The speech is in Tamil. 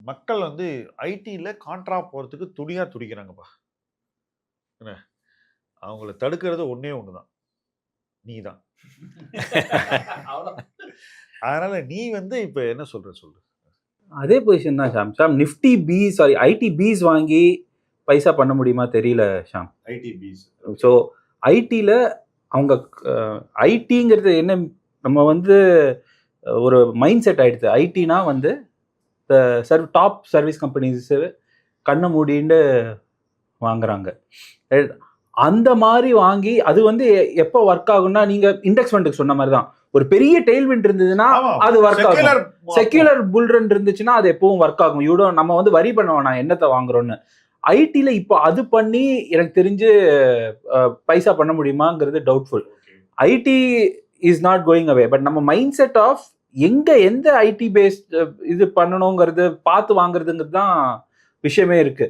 மக்கள் வந்து ஐடில கான்ட்ரா போறதுக்கு துடியா துடிக்கிறாங்கப்பா. என்ன? அவங்கள தடுக்கிறது ஒண்ணே ஒண்ணுதான். நீதான். அதனால நீ வந்து இப்ப என்ன சொல்ற சொல்லு. அதே பொசிஷன் தான் Sham. Sham Nifty piece sorry IT piece வாங்கி பைசா பண்ண முடியுமா தெரியல ஷாம். ID piece. ஸோ ஐடியில் அவங்க ஐடிங்கிறது என்ன, நம்ம வந்து ஒரு மைண்ட் செட் ஆயிடுது. ஐடினா வந்து டாப் சர்வீஸ் கம்பெனிஸ் கண்ணை மூடின்னு வாங்குறாங்க. அந்த மாதிரி வாங்கி அது வந்து எப்போ ஒர்க் ஆகும்னா, நீங்க இண்டெக்ஸ் ஃபண்டுக்கு சொன்ன மாதிரி தான், ஒரு பெரிய டெய்ல்விண்ட் இருந்ததுன்னா அது ஒர்க் ஆகும். செக்யூலர் புல் ரன் இருந்துச்சுன்னா அது எப்பவும் ஒர்க் ஆகும். நம்ம வந்து வரி பண்ண வேணாம் என்னத்தை வாங்குறோம்னு. ஐடில இப்போ அது பண்ணி எனக்கு தெரிஞ்சு பைசா பண்ண முடியுமாங்கிறது doubtful. IT is not going away. But நம்ம மைண்ட் செட் ஆஃப் எந்த ஐடி பேஸ்ட் இது பண்ணணுங்கிறது பார்த்து வாங்குறதுங்கிறது தான் விஷயமே இருக்கு.